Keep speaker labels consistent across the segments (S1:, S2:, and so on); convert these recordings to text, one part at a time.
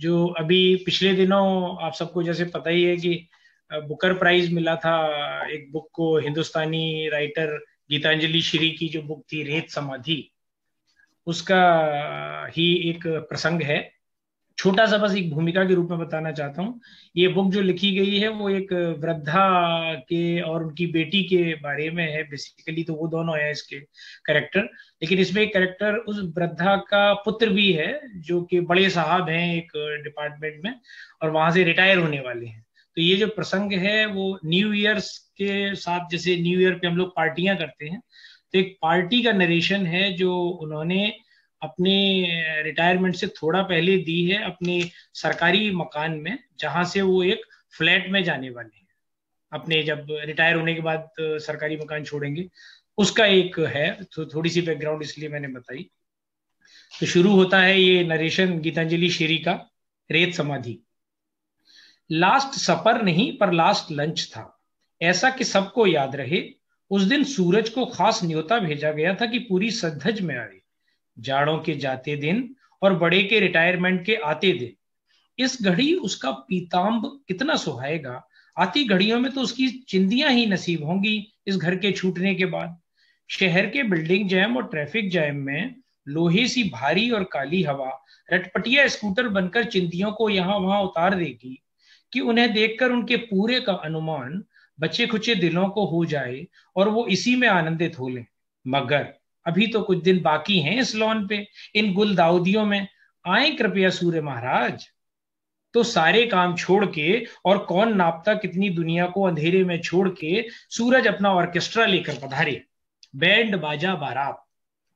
S1: जो अभी पिछले दिनों आप सबको जैसे पता ही है कि बुकर प्राइज मिला था एक बुक को, हिंदुस्तानी राइटर गीतांजलि श्री की जो बुक थी रेत समाधि, उसका ही एक प्रसंग है। छोटा सा बस एक भूमिका के रूप में बताना चाहता हूँ। ये बुक जो लिखी गई है वो एक वृद्धा के और उनकी बेटी के बारे में है। बेसिकली तो वो दोनों है इसके कैरेक्टर, लेकिन इसमें एक कैरेक्टर उस वृद्धा का पुत्र भी है जो कि बड़े साहब हैं एक डिपार्टमेंट में, और वहां से रिटायर होने वाले हैं। तो ये जो प्रसंग है वो न्यू ईयर्स के साथ, जैसे न्यू ईयर पे हम लोग पार्टियां करते हैं, तो एक पार्टी का नरेशन है जो उन्होंने अपने रिटायरमेंट से थोड़ा पहले दी है अपने सरकारी मकान में, जहां से वो एक फ्लैट में जाने वाले हैं अपने जब रिटायर होने के बाद सरकारी मकान छोड़ेंगे। उसका एक है, तो थोड़ी सी बैकग्राउंड इसलिए मैंने बताई। तो शुरू होता है ये नरेशन गीतांजलि श्री का, रेत समाधि। लास्ट सपर नहीं पर लास्ट लंच था, ऐसा कि सबको याद रहे। उस दिन सूरज को खास न्योता भेजा गया था कि पूरी सद्धज में आए। जाड़ों के जाते दिन और बड़े के रिटायरमेंट के आते दिन, इस घड़ी उसका पीताम्ब कितना सुहाएगा। आती घड़ियों में तो उसकी चिंदियां ही नसीब होंगी इस घर के छूटने के बाद। शहर के बिल्डिंग जैम और ट्रैफिक जैम में लोहे सी भारी और काली हवा रटपटिया स्कूटर बनकर चिंदियों को यहां वहां उतार देगी कि उन्हें देखकर उनके पूरे का अनुमान बचे खुचे दिलों को हो जाए और वो इसी में आनंदित हो लें। मगर अभी तो कुछ दिन बाकी हैं इस लॉन पे, इन गुलदाउदियों में। आए कृपया सूर्य महाराज। तो सारे काम छोड़ के, और कौन नापता कितनी दुनिया को अंधेरे में छोड़ के, सूरज अपना ऑर्केस्ट्रा लेकर पधारे। बैंड बाजा बारात,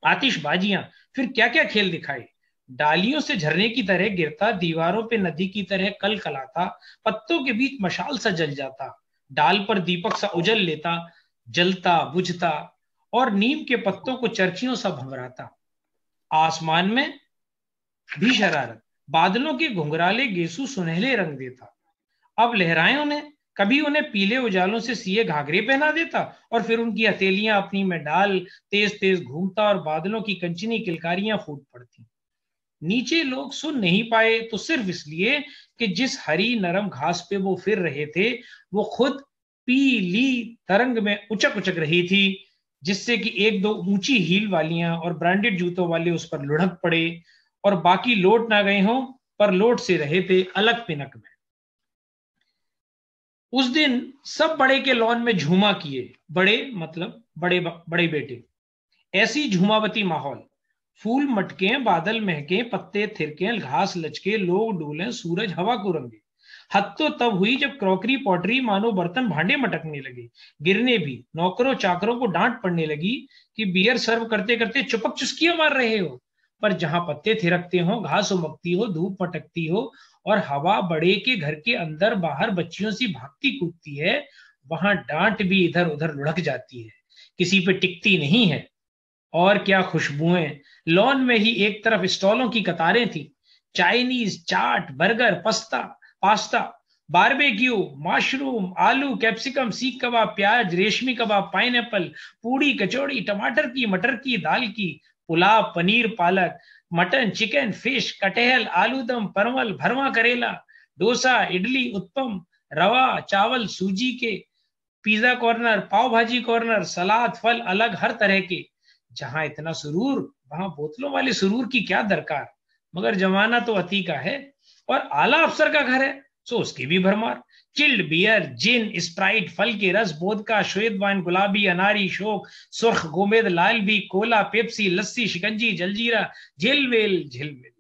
S1: आतिशबाजियां, फिर क्या क्या खेल दिखाए। डालियों से झरने की तरह गिरता, दीवारों पे नदी की तरह कल कलाता, पत्तों के बीच मशाल सा जल जाता, डाल पर दीपक सा उजल लेता, जलता बुझता, और नीम के पत्तों को चरखियों सा भंवराता। आसमान में भी शरारत, बादलों के घुंघराले गेसू सुनहले रंग देता। अब लहराए उन्हें, कभी उन्हें पीले उजालों से सिए घाघरे पहना देता और फिर उनकी हथेलियां अपनी में डाल तेज तेज घूमता और बादलों की कंचनी किलकारियां फूट पड़ती। नीचे लोग सुन नहीं पाए तो सिर्फ इसलिए कि जिस हरी नरम घास पे वो फिर रहे थे वो खुद पीली तरंग में उचक उचक रही थी, जिससे कि एक दो ऊंची हील वालियां और ब्रांडेड जूतों वाले उस पर लुढ़क पड़े, और बाकी लौट ना गए हों पर लौट से रहे थे अलग पिनक में। उस दिन सब बड़े के लॉन में झूमा किए, बड़े मतलब बड़े बड़े बेटे। ऐसी झूमावती माहौल, फूल मटके, बादल महके, पत्ते थिरके, घास लचके, लोग डूले, सूरज हवा को रंगे। हद तो तब हुई जब क्रॉकरी पॉटरी मानो बर्तन भांडे मटकने लगे, गिरने भी, नौकरों चाकरों को डांट पड़ने लगी कि बियर सर्व करते करते चुपक चुस्कियां मार रहे हो। पर जहां पत्ते थिरकते हो, घास उमकती हो, धूप पटकती हो और हवा बड़े के घर के अंदर बाहर बच्चियों सी भागती कूदती है, वहां डांट भी इधर उधर लुढ़क जाती है, किसी पे टिकती नहीं है। और क्या खुशबुएं! लॉन में ही एक तरफ स्टॉलों की कतारें थी, चाइनीज, चाट, बर्गर, पास्ता, बारबेक्यू, मशरूम, आलू, कैप्सिकम, सीख कबाब, प्याज, रेशमी कबाब, पाइनएप्पल, पूड़ी, कचौड़ी, टमाटर की, मटर की, दाल की, पुलाव, पनीर, पालक, मटन, चिकन, फिश, कटहल, आलूदम, परवल, भरवा करेला, डोसा, इडली, उत्पम, रवा चावल, सूजी के, पिज्जा कॉर्नर, पाव भाजी कॉर्नर, सलाद, फल अलग हर तरह के। जहां इतना सुरूर वहां बोतलों वाले सुरूर की क्या दरकार। मगर जमाना तो अति का है और आला अफसर का घर है, सो उसकी भी भरमार। चिल्ड बियर, जिन, स्प्राइट, फल के रस, वोदका, श्वेत वाइन, गुलाबी, अनारी, शोक, सुर्ख, गोमेद, लाल भी, कोला, पेप्सी, लस्सी, शिकंजी, जलजीरा, झिलवेल झिलमिल,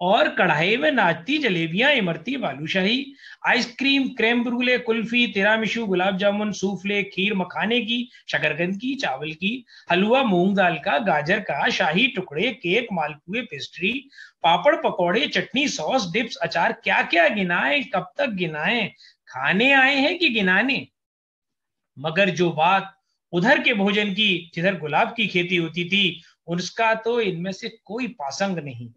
S1: और कढ़ाई में नाचती जलेबियां, imarti, balushahi, ice cream, creme brulee, kulfi, tiramisu, gulab jamun, souffle, kheer, मखाने की, शकरकंद की, चावल की, हलवा, मूंग दाल का, गाजर का, शाही टुकड़े, केक, मालपुए, पेस्ट्री, पापड़, पकौड़े, चटनी, सॉस, डिप्स, अचार, क्या क्या गिनाए, कब तक गिनाए। खाने आए हैं कि गिनाने। मगर जो बात उधर के भोजन की, जिधर गुलाब की खेती होती थी, उसका तो इनमें से कोई पासंग नहीं।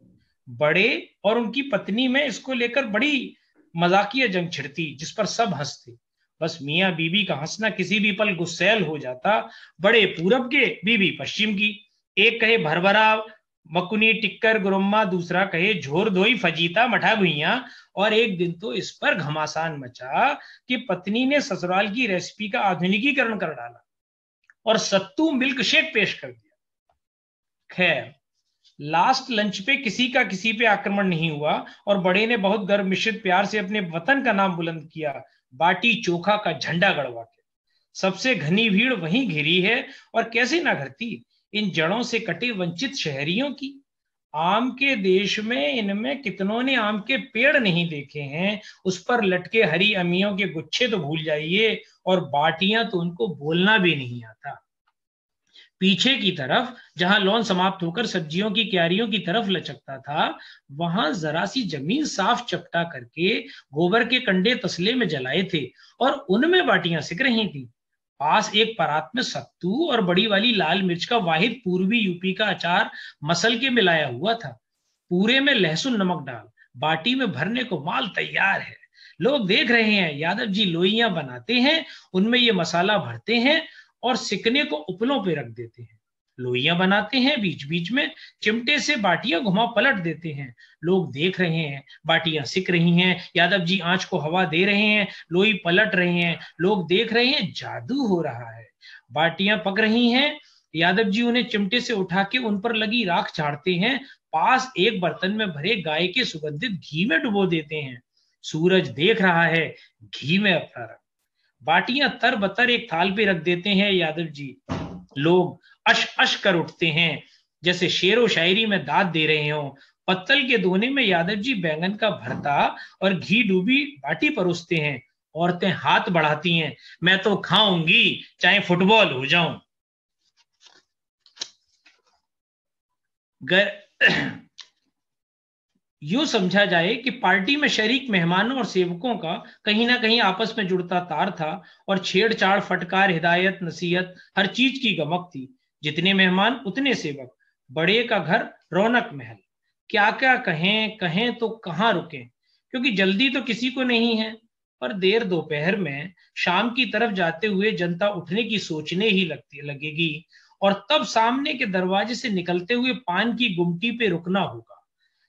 S1: बड़े और उनकी पत्नी में इसको लेकर बड़ी मजाकिया जंग छिड़ती, जिस पर सब हंसते। बस मियां बीबी का हंसना किसी भी पल गुस्सैल हो जाता। बड़े पूरब के, बीबी पश्चिम की। एक कहे भरभरा मकुनी टिक्कर गुरुम्मा, दूसरा कहे झोर धोई फजीता मठा भुइया। और एक दिन तो इस पर घमासान मचा कि पत्नी ने ससुराल की रेसिपी का आधुनिकीकरण कर डाला और सत्तू मिल्क शेक पेश कर दिया। खैर, लास्ट लंच पे किसी पे आक्रमण नहीं हुआ और बड़े ने बहुत गर्व मिश्रित प्यार से अपने वतन का नाम बुलंद किया, बाटी चोखा का झंडा गड़वा के। सबसे घनी भीड़ वहीं घिरी है, और कैसे ना घरती इन जड़ों से कटे वंचित शहरियों की। आम के देश में इनमें कितनों ने आम के पेड़ नहीं देखे हैं, उस पर लटके हरी अमियों के गुच्छे तो भूल जाइए, और बाटियां तो उनको बोलना भी नहीं आता। पीछे की तरफ जहां लॉन समाप्त होकर सब्जियों की क्यारियों की तरफ लचकता था, वहां जरा सी जमीन साफ चपटा करके गोबर के कंडे तसले में जलाए थे और उनमें बाटियां सिक रही थी। पास एक परात में सत्तू और बड़ी वाली लाल मिर्च का वाहिद पूर्वी यूपी का अचार मसल के मिलाया हुआ था। पूरे में लहसुन नमक डाल बाटी में भरने को माल तैयार है। लोग देख रहे हैं, यादव जी लोइयां बनाते हैं, उनमें ये मसाला भरते हैं और सिकने को उपलों पे रख देते हैं। लोइयां बनाते हैं, बीच बीच में चिमटे से बाटियां घुमा पलट देते हैं। लोग देख रहे हैं, बाटियां सिक रही हैं, यादव जी आंच को हवा दे रहे हैं, लोई पलट रहे हैं। लोग देख रहे हैं, जादू हो रहा है। बाटियां पक रही हैं, यादव जी उन्हें चिमटे से उठा के उन पर लगी राख झाड़ते हैं, पास एक बर्तन में भरे गाय के सुगंधित घी में डुबो देते हैं। सूरज देख रहा है, घी में अपना रंग। बाटियां तर बतर एक थाल पे रख देते हैं यादव जी। लोग अश अश कर उठते हैं, जैसे शेरो शायरी में दाद दे रहे हो। पत्तल के दोने में यादव जी बैंगन का भरता और घी डूबी बाटी परोसते हैं। औरतें हाथ बढ़ाती हैं, मैं तो खाऊंगी चाहे फुटबॉल हो जाऊं। यूं समझा जाए कि पार्टी में शरीक मेहमानों और सेवकों का कहीं ना कहीं आपस में जुड़ता तार था, और छेड़छाड़, फटकार, हिदायत, नसीहत, हर चीज की गमक थी। जितने मेहमान उतने सेवक। बड़े का घर रौनक महल। क्या क्या कहें कहें तो कहाँ रुकें, क्योंकि जल्दी तो किसी को नहीं है। पर देर दोपहर में शाम की तरफ जाते हुए जनता उठने की सोचने ही लगेगी, और तब सामने के दरवाजे से निकलते हुए पान की गुमटी पे रुकना होगा,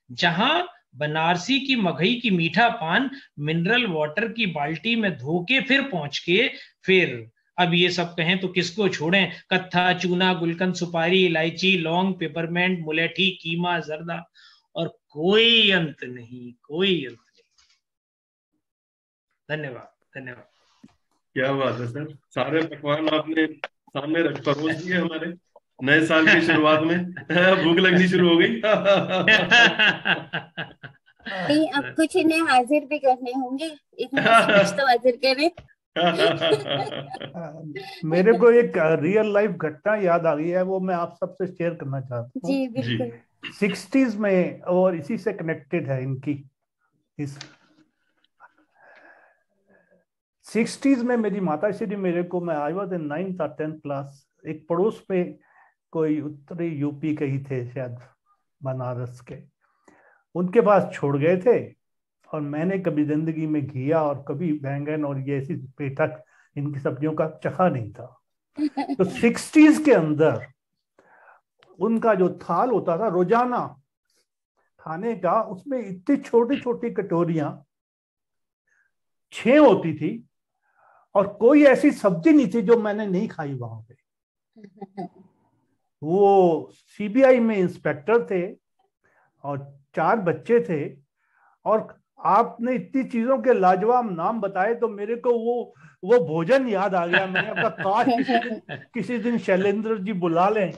S1: जहां बनारसी की मगही की मीठा पान मिनरल वाटर की बाल्टी में धो के फिर पहुंच के, फिर अब ये सब कहें तो किसको छोड़ें, कत्था, चूना, गुलकंद, सुपारी, इलायची, लौंग, पेपरमेंट, मुलेठी, कीमा, जर्दा, और कोई अंत नहीं, कोई अंत नहीं। धन्यवाद, धन्यवाद।
S2: क्या बात है सर, सारे पकवान आपने सामने रख परोस दिए हमारे नए साल की शुरुआत में। भूख लगनी शुरू हो गई।
S3: नहीं, अब कुछ इन्हें हाजिर भी करने होंगे, इन्होंने कुछ तो हाजिर करे।
S4: मेरे को एक रियल लाइफ घटना याद आ गई है, वो मैं आप सबसे शेयर करना चाहता हूँ।
S3: जी बिल्कुल।
S4: 60s में, और इसी से कनेक्टेड है इनकी। इस 60s में मेरी माता श्री मेरे को, मैं आई वॉज इन 9th और 10th क्लास, एक पड़ोस में कोई उत्तरी यूपी के ही थे शायद, बनारस के, उनके पास छोड़ गए थे। और मैंने कभी जिंदगी में घिया और कभी बैंगन और ये ऐसी पेठा, इनकी सब्जियों का चखा नहीं था। तो 60s के अंदर उनका जो थाल होता था रोजाना खाने का, उसमें इतनी छोटी छोटी कटोरियां 6 होती थी, और कोई ऐसी सब्जी नहीं थी जो मैंने नहीं खाई वहां पे। वो सीबीआई में इंस्पेक्टर थे और 4 बच्चे थे, और आपने इतनी चीजों के लाजवाब नाम बताए तो मेरे को वो भोजन याद आ गया। मैंने कहा काश किसी दिन शैलेंद्र जी बुला लें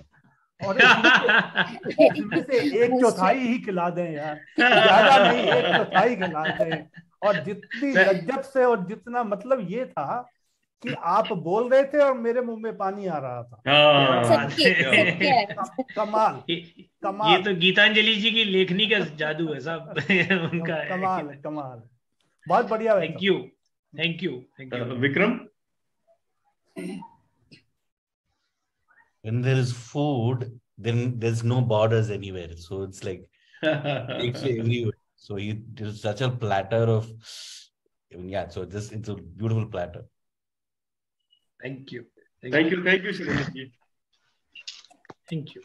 S4: और इसमें से 1/4 ही खिला दें यार, ज्यादा नहीं, 1/4 खिला दें। और जितनी लज्जत से, और जितना मतलब ये था कि आप बोल रहे थे और मेरे मुंह में पानी आ रहा था। कमाल कमाल।
S1: ये तो गीतांजलि जी की लेखनी का जादू है साहब। उनका
S4: कमाल है, कमाल है, बहुत बढ़िया।
S1: Thank you, thank you, thank you.
S2: Vikram,
S5: when there is food, then there's no borders anywhere, so it's like takes you everywhere. So there's such a platter of, I mean, yeah, so it's a beautiful platter.
S1: Thank you,
S2: thank you, Shailesh ji.
S1: Thank you.